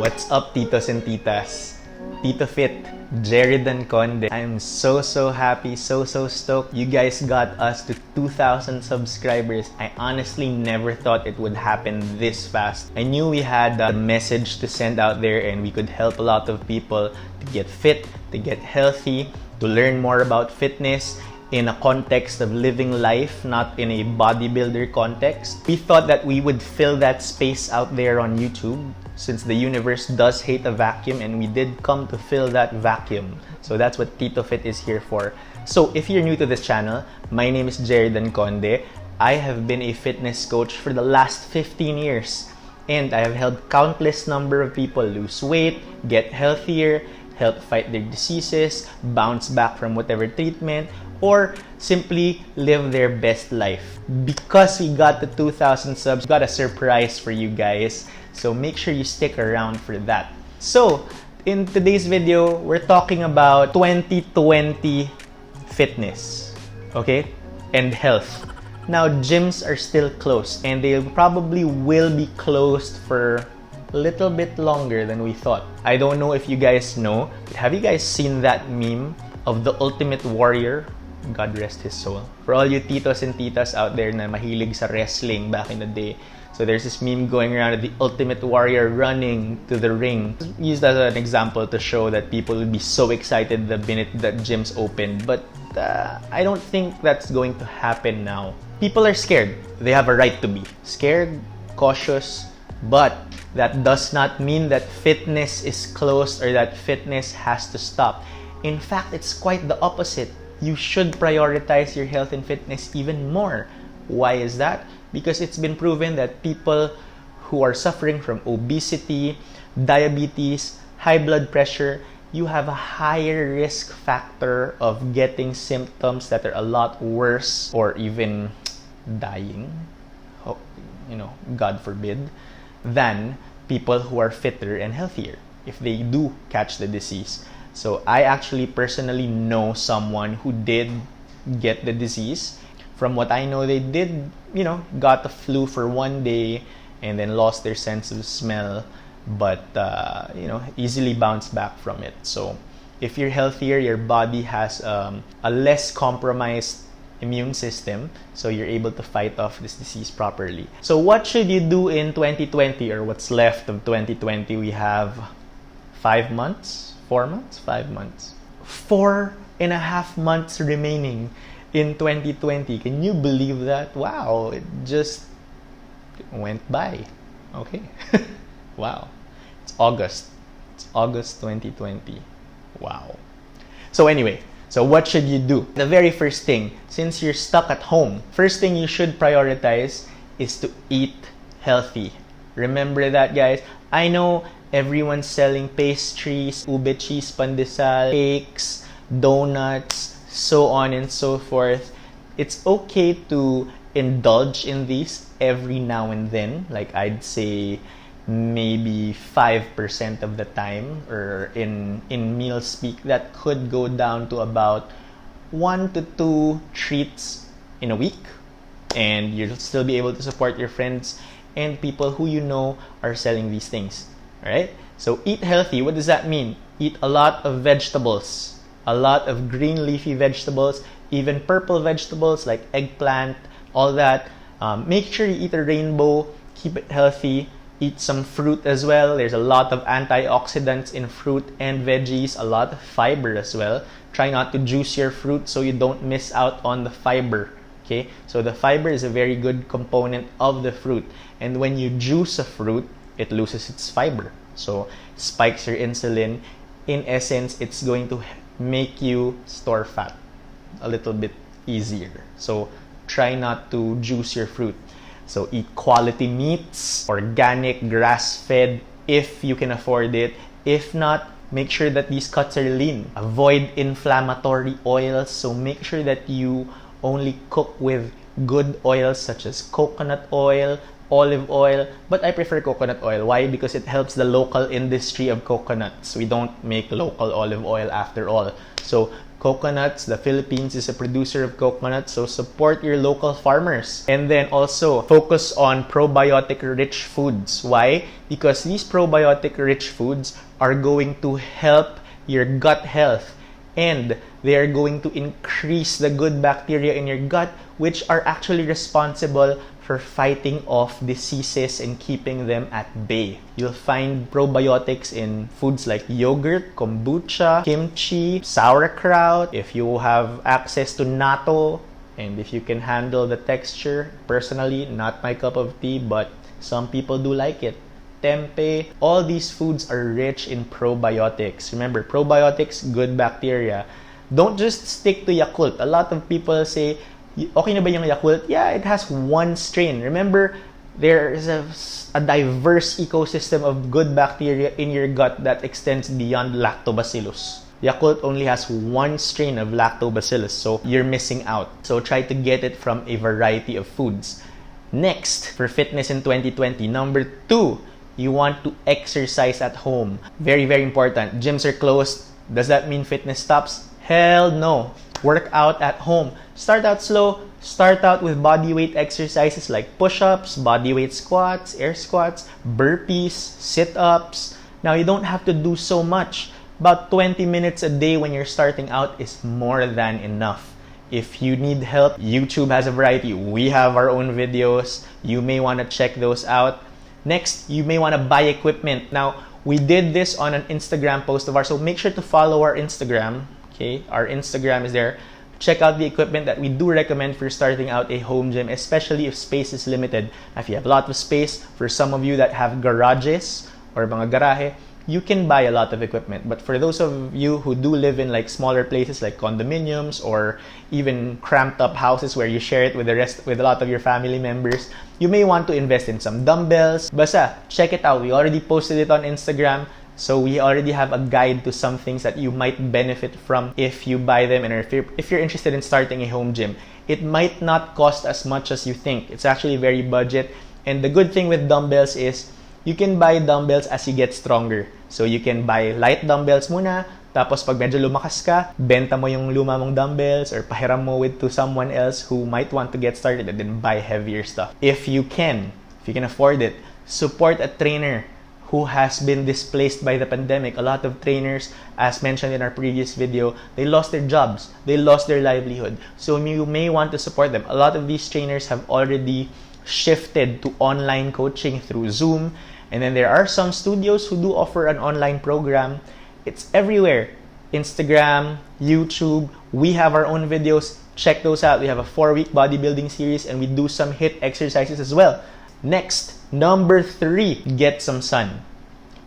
What's up, Titos and Titas? TitoFit, Jeridan Conde. I'm so happy, so stoked. You guys got us to 2,000 subscribers. I honestly never thought it would happen this fast. I knew we had a message to send out there and we could help a lot of people to get fit, to get healthy, to learn more about fitness in a context of living life, not in a bodybuilder context. We thought that we would fill that space out there on YouTube, since the universe does hate a vacuum, and we did come to fill that vacuum. So that's what TitoFit is here for. So if you're new to this channel, my name is Jeridan Conde. I have been a fitness coach for the last 15 years, and I have helped countless number of people lose weight, get healthier, help fight their diseases, bounce back from whatever treatment, or simply live their best life. Because we got the 2,000 subs, got a surprise for you guys. So make sure you stick around for that. So in today's video, we're talking about 2020 fitness, okay? And health. Now, gyms are still closed, and they probably will be closed for a little bit longer than we thought. I don't know if you guys know, but have you guys seen that meme of the Ultimate Warrior? God rest his soul. For all you titos and titas out there na mahilig sa wrestling back in the day, so there's this meme going around of the Ultimate Warrior running to the ring. Used as an example to show that people would be so excited the minute that gyms open. But I don't think that's going to happen now. People are scared. They have a right to be scared, cautious, but that does not mean that fitness is closed or that fitness has to stop. In fact, it's quite the opposite. You should prioritize your health and fitness even more. Why is that? Because it's been proven that people who are suffering from obesity, diabetes, high blood pressure, you have a higher risk factor of getting symptoms that are a lot worse or even dying, God forbid, than people who are fitter and healthier if they do catch the disease. So I actually personally know someone who did get the disease. From what I know, they did, got the flu for one day and then lost their sense of smell, but, easily bounced back from it. So if you're healthier, your body has a less compromised immune system, so you're able to fight off this disease properly. So what should you do in 2020, or what's left of 2020? We have 5 months, 4 months, 5 months, 4.5 months remaining in 2020. Can you believe that? Wow, it just went by. Okay. Wow. It's August 2020. Wow. So anyway, so what should you do? The very first thing, since you're stuck at home, first thing you should prioritize is to eat healthy. Remember that, guys. I know everyone's selling pastries, ube cheese pandesal, cakes, donuts, so on and so forth. It's okay to indulge in these every now and then, like I'd say maybe 5% of the time, or in meal speak, that could go down to about 1 to 2 treats in a week, and you'll still be able to support your friends and people who you know are selling these things. Alright? So eat healthy. What does that mean? Eat a lot of vegetables, a lot of green leafy vegetables, even purple vegetables like eggplant, all that. Make sure you eat a rainbow, keep it healthy. Eat some fruit as well. There's a lot of antioxidants in fruit and veggies, a lot of fiber as well. Try not to juice your fruit so you don't miss out on the fiber. Okay? So the fiber is a very good component of the fruit. And when you juice a fruit, it loses its fiber. So spikes your insulin. In essence, it's going to make you store fat a little bit easier. So try not to juice your fruit. So eat quality meats, organic, grass-fed, if you can afford it. If not, make sure that these cuts are lean. Avoid inflammatory oils. So make sure that you only cook with good oils such as coconut oil, olive oil, but I prefer coconut oil. Why? Because it helps the local industry of coconuts. We don't make local olive oil after all. So coconuts. The Philippines is a producer of coconuts, so support your local farmers. And then also focus on probiotic-rich foods. Why? Because these probiotic-rich foods are going to help your gut health, and they are going to increase the good bacteria in your gut, which are actually responsible for fighting off diseases and keeping them at bay. You'll find probiotics in foods like yogurt, kombucha, kimchi, sauerkraut. If you have access to natto, and if you can handle the texture, personally, not my cup of tea, but some people do like it. Tempeh, all these foods are rich in probiotics. Remember, probiotics, good bacteria. Don't just stick to Yakult. A lot of people say, okay na ba yung Yakult? Yeah, it has one strain. Remember, there is a diverse ecosystem of good bacteria in your gut that extends beyond lactobacillus. Yakult only has one strain of lactobacillus, so you're missing out. So try to get it from a variety of foods. Next, for fitness in 2020, number 2, you want to exercise at home. Very, very important. Gyms are closed. Does that mean fitness stops? Hell no. Work out at home. Start out slow. Start out with body weight exercises like push-ups, body weight squats, air squats, burpees, sit-ups. Now, you don't have to do so much. About 20 minutes a day when you're starting out is more than enough. If you need help, YouTube has a variety. We have our own videos. You may want to check those out. Next, you may want to buy equipment. Now, we did this on an Instagram post of ours, so make sure to follow our Instagram. Okay, our Instagram is there. Check out the equipment that we do recommend for starting out a home gym, especially if space is limited. If you have a lot of space, for some of you that have garages or mga garahe, you can buy a lot of equipment. But for those of you who do live in like smaller places like condominiums or even cramped up houses where you share it with a lot of your family members, you may want to invest in some dumbbells. Basta, check it out. We already posted it on Instagram. So we already have a guide to some things that you might benefit from if you buy them, and if you're interested in starting a home gym. It might not cost as much as you think. It's actually very budget. And the good thing with dumbbells is you can buy dumbbells as you get stronger. So you can buy light dumbbells muna, tapos pag medyo lumakas ka, benta mo yung luma mong dumbbells or pahiram mo to someone else who might want to get started, and then buy heavier stuff. If you can afford it, support a trainer who has been displaced by the pandemic. A lot of trainers, as mentioned in our previous video, they lost their jobs, they lost their livelihood. So you may want to support them. A lot of these trainers have already shifted to online coaching through Zoom. And then there are some studios who do offer an online program. It's everywhere. Instagram, YouTube. We have our own videos. Check those out. We have a 4-week bodybuilding series, and we do some HIIT exercises as well. Next, number 3, get some sun.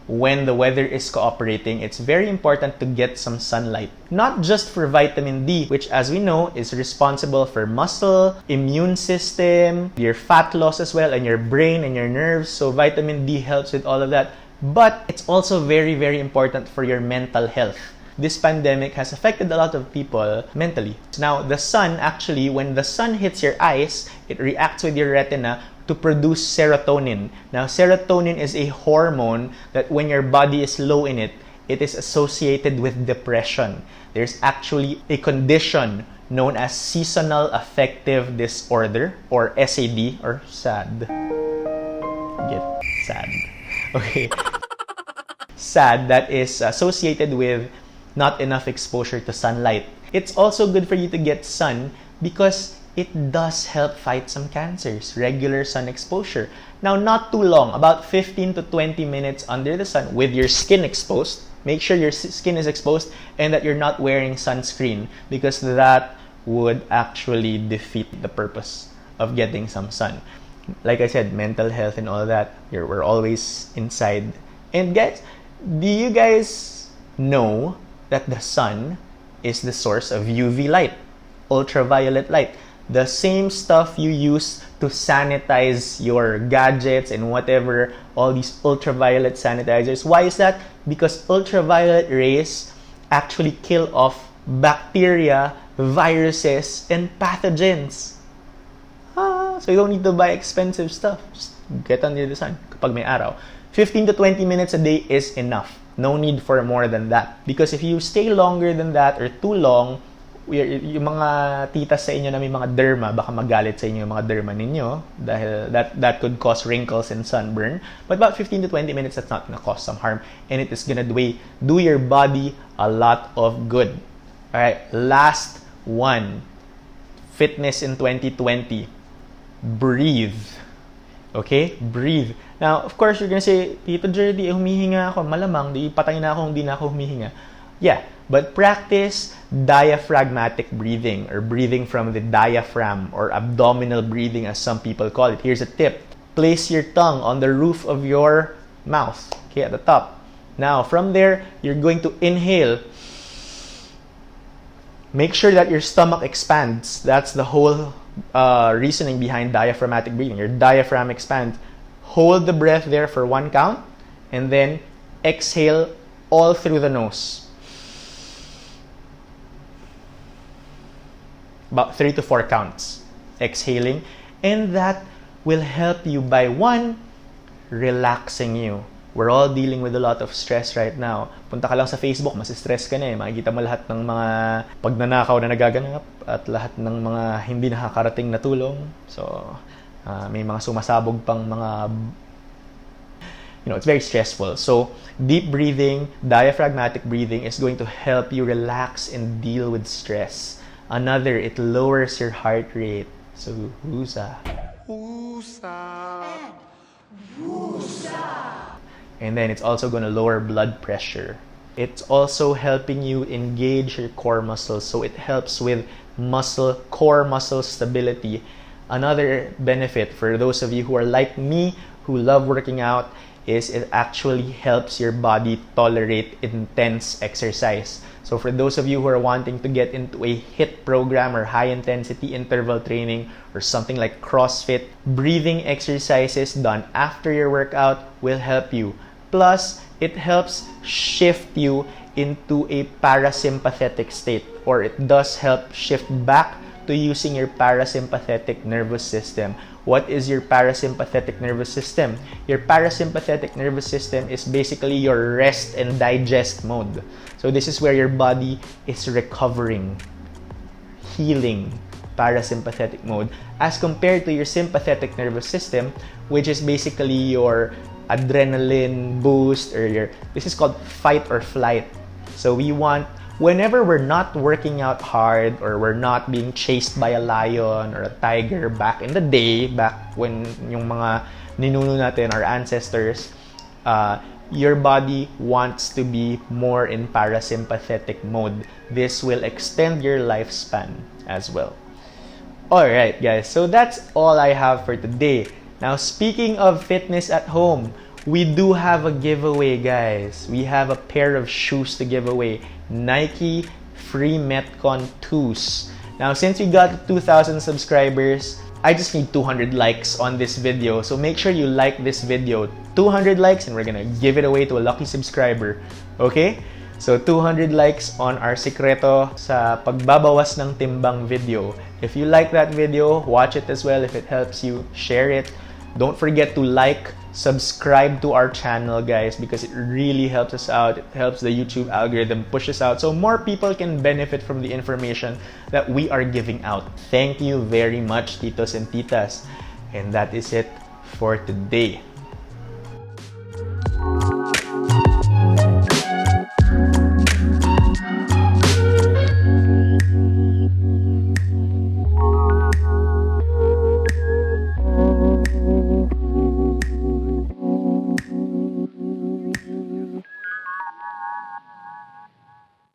When the weather is cooperating, it's very important to get some sunlight. Not just for vitamin D, which as we know is responsible for muscle, immune system, your fat loss as well, and your brain and your nerves. So vitamin D helps with all of that. But it's also very, very important for your mental health. This pandemic has affected a lot of people mentally. Now, the sun actually, when the sun hits your eyes, it reacts with your retina to produce serotonin. Now, serotonin is a hormone that when your body is low in it, it is associated with depression. There's actually a condition known as seasonal affective disorder, or SAD, or SAD. Get sad. Okay. SAD, that is associated with not enough exposure to sunlight. It's also good for you to get sun because it does help fight some cancers, regular sun exposure. Now, not too long, about 15 to 20 minutes under the sun with your skin exposed. Make sure your skin is exposed and that you're not wearing sunscreen, because that would actually defeat the purpose of getting some sun. Like I said, mental health and all that, we're always inside. And guys, do you guys know that the sun is the source of UV light, ultraviolet light? The same stuff you use to sanitize your gadgets and whatever, all these ultraviolet sanitizers. Why is that? Because ultraviolet rays actually kill off bacteria, viruses, and pathogens. So you don't need to buy expensive stuff. Just get under the sun kapag may araw. 15 to 20 minutes a day is enough. No need for more than that. Because if you stay longer than that or too long, yung mga titas sa inyo na may mga derma, baka magalit sa inyo yung mga derma ninyo dahil that could cause wrinkles and sunburn. But about 15 to 20 minutes, that's not gonna cause some harm, and it is gonna do your body a lot of good. Alright, last one. Fitness in 2020. Breathe. Okay? Breathe. Now, of course, you're gonna say, Tito Jerdy, humihinga ako. Malamang, di patay na ako, hindi na ako humihinga. Yeah, but practice diaphragmatic breathing, or breathing from the diaphragm, or abdominal breathing as some people call it. Here's a tip. Place your tongue on the roof of your mouth, okay, at the top. Now, from there, you're going to inhale. Make sure that your stomach expands. That's the whole reasoning behind diaphragmatic breathing. Your diaphragm expands. Hold the breath there for 1 count, and then exhale all through the nose. About 3 to 4 counts exhaling, and that will help you by 1, relaxing you. We're all dealing with a lot of stress right now. Punta ka lang sa Facebook, mas-stress ka na eh. Makikita mo lahat ng mga pagnanakaw na nagaganap at lahat ng mga hindi nakakarating na tulong. So, may mga sumasabog pang mga, it's very stressful. So, deep breathing, diaphragmatic breathing is going to help you relax and deal with stress. Another, it lowers your heart rate. So, husa. Husa. Husa. And then it's also going to lower blood pressure. It's also helping you engage your core muscles. So it helps with core muscle stability. Another benefit for those of you who are like me, who love working out, is it actually helps your body tolerate intense exercise. So for those of you who are wanting to get into a HIIT program or high intensity interval training or something like CrossFit, breathing exercises done after your workout will help you. Plus, it helps shift you into a parasympathetic state, or it does help shift back to using your parasympathetic nervous system. What is your parasympathetic nervous system? Your parasympathetic nervous system is basically your rest and digest mode. So this is where your body is recovering, healing, parasympathetic mode, as compared to your sympathetic nervous system, which is basically your adrenaline boost, or this is called fight or flight. So we want, whenever we're not working out hard, or we're not being chased by a lion or a tiger back in the day, back when yung mga ninuno natin, our ancestors, your body wants to be more in parasympathetic mode. This will extend your lifespan as well. Alright guys, so that's all I have for today. Now, speaking of fitness at home, we do have a giveaway, guys. We have a pair of shoes to give away. Nike Free Metcon 2s. Now, since we got 2,000 subscribers, I just need 200 likes on this video. So make sure you like this video. 200 likes and we're gonna give it away to a lucky subscriber. Okay? So 200 likes on our Sikreto sa pagbabawas ng timbang video. If you like that video, watch it as well. If it helps you, share it. Don't forget to like, subscribe to our channel, guys, because it really helps us out. It helps the YouTube algorithm push us out so more people can benefit from the information that we are giving out. Thank you very much, Titos and Titas. And that is it for today.